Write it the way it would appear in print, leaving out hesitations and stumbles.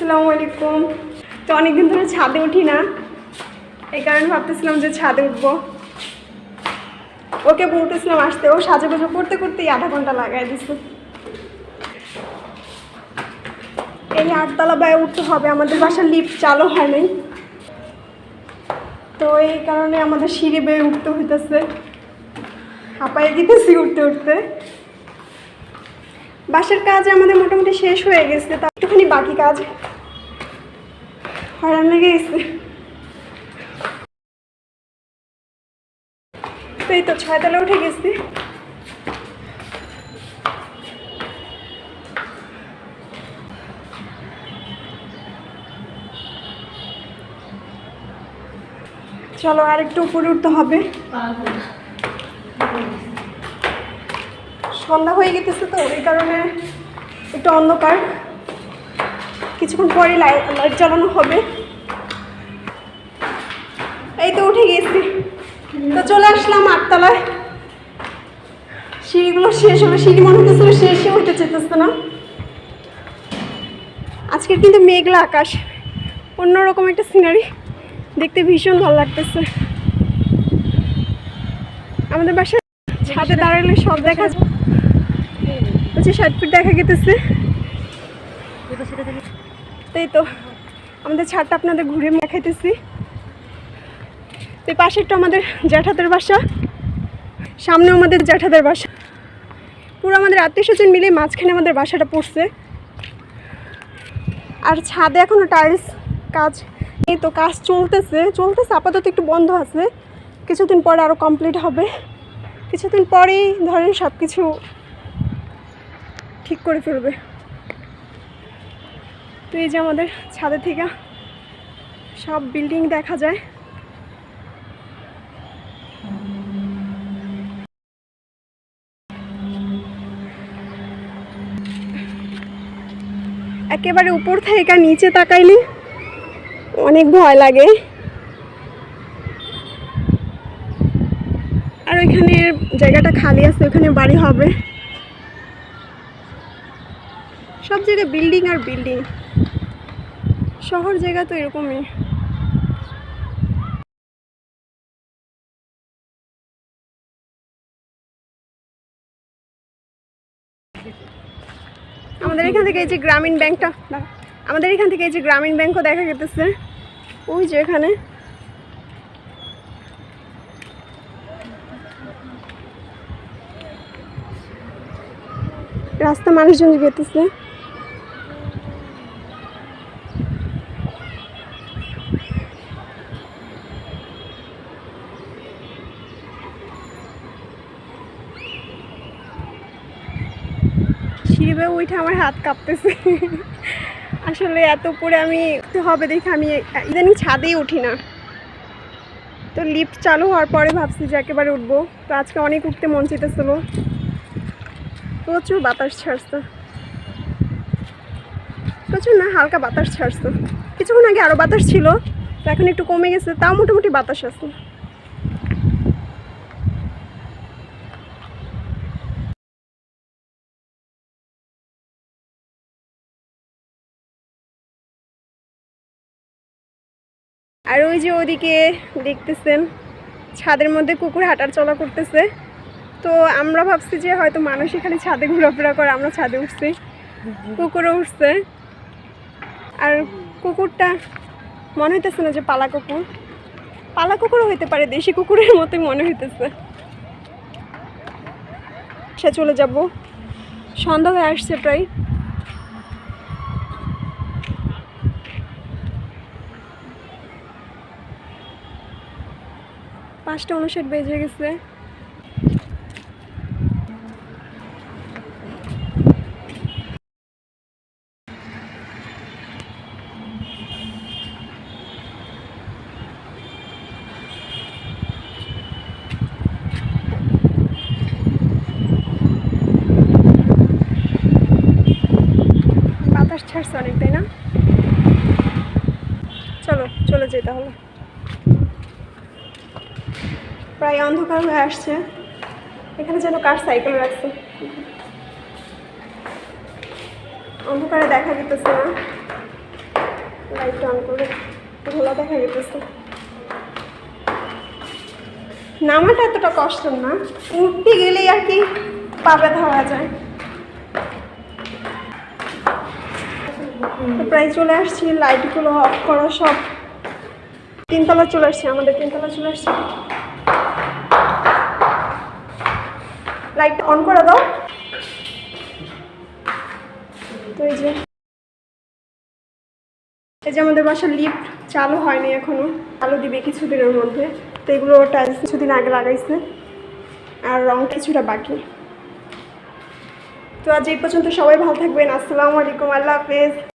আসসালামু আলাইকুম। তো অনেকদিন ধরে ছাদে উঠি না, এই কারণে ভাবতেছিলাম যে ছাদে উঠবো। ওকে বলতেছিলাম আসতে, ও সাজুগুজু করতে করতেই আধা ঘন্টা লাগাই দিচ্ছে। এই 8তলা বায়ে উঠতে হবে, আমাদের বাসার লিফট চালু হয় নাই, তো এই কারণে আমাদের সিঁড়ি বেয়ে উঠতে হইতেছে। হাঁপায়ে দিতেছি উঠতে উঠতে। বাসার কাজ আমাদের মোটামুটি শেষ হয়ে গেছে, তা একটুখানি বাকি কাজ হয়রান লেগে গেছে। তো এই তো 6তলা উঠে গেছি। চলো আর একটু উপরে উঠতে হবে, সন্ধ্যা হয়ে গেছে তো এই কারণে একটু অন্ধকার। কিছুক্ষণ পরে লাইট জ্বালানো হবে। এই তো উঠে গেছি, তো চলে আসলাম 8তলায়। সিঁড়িগুলো শেষ হলো, সিঁড়ি মনে হতেছিল শেষই হইতে চেতেছে না। আজকের কিন্তু মেঘলা আকাশ, অন্যরকম একটা সিনারি, দেখতে ভীষণ ভালো লাগতেছে। আমাদের বাসায় ছাদে দাঁড়ালে সব দেখা যায়, 60 ফিট দেখা গেতেছে। তাই তো আমাদের ছাদটা আপনাদের ঘুরে দেখাইতেছি। তো এই পাশে একটু আমাদের জ্যাঠাদের বাসা, সামনেও আমাদের জ্যাঠাদের বাসা, পুরো আমাদের আত্মীয়স্বজন মিলে মাঝখানে আমাদের বাসাটা পড়ছে। আর ছাদে এখনও টাইলস কাজ, এই তো কাজ চলতেছে আপাতত একটু বন্ধ আছে, কিছুদিন পরে আরও কমপ্লিট হবে। কিছুদিন পরেই ধরেন সব কিছু ঠিক করে ফেলবে। তো এই যে আমাদের ছাদে থেকে সব বিল্ডিং দেখা যায়। একেবারে উপর থেকে নিচে তাকাইলে অনেক ভয় লাগে। আর ওইখানে জায়গাটা খালি আছে, ওখানে বাড়ি হবে। সব জায়গায় বিল্ডিং আর বিল্ডিং, শহর জায়গা তো এরকমই। আমাদের এখান থেকে এই যে গ্রামীণ ব্যাংকও দেখা যেতেছে, ওই যে এখানে। রাস্তা মানুষজন যেতেছে। সিঁড়ি বেয়ে উঠে আমার হাত কাঁপতেছে। আসলে এত পরে আমি হবে দেখে আমি ইদানিং ছাদেই উঠি না। তো লিফট চালু হওয়ার পরে ভাবছি যে একেবারে উঠবো। তো আজকে অনেক উঠতে মন চাইতেছিল, প্রচুর বাতাস ছাড়ছে, প্রচুর না হালকা বাতাস ছাড়ছে। কিছুক্ষণ আগে আরও বাতাস ছিল, তো এখন একটু কমে গেছে, তাও মোটামুটি বাতাস আছে। আর ওই যে ওদিকে দেখতেছেন ছাদের মধ্যে কুকুর হাঁটার চলা করতেছে। তো আমরা ভাবছি যে হয়তো মানুষই খালি ছাদে ঘোরাফেরা করে, আমরা ছাদে উঠছি, কুকুরও উঠছে। আর কুকুরটা মনে হইতেছে না যে পালা কুকুরও হইতে পারে, দেশি কুকুরের মতোই মনে হইতেছে। সে চলে যাব, সন্ধ্যা হয়ে আসছে প্রায়। 5:59 বেজে গেছে। বাতাস ছাড়ছে অনেক, তাই না? চলো চলে যাই তাহলে। প্রায় অন্ধকার হয়ে আসছে। এখানে যেন কার সাইকেল রাখছে, অন্ধকারে দেখা যেতেছে না। লাইট অন করে ধোলা দেখা যেতেছে। নামাটা এতটা কষ্ট না, উঠতে গেলেই আর কি পা ব্যথা হওয়া যায়। তো প্রায় চলে আসছি, লাইটগুলো অফ করা সব। তিনতলা চলে আসছি, আমাদের তিনতলা চলে আসছি। লাইট অন করে দাও। তো এই যে আমাদের বাসার লিফট চালু হয়নি এখনো, চালু দিবে কিছুদিনের মধ্যে। তো এগুলো টাইলস কিছুদিন আগে লাগাইছে, আর রং কিছুটা বাকি। তো আজ এই পর্যন্ত, সবাই ভালো থাকবেন। আসসালামু আলাইকুম, আল্লাহ হাফেজ।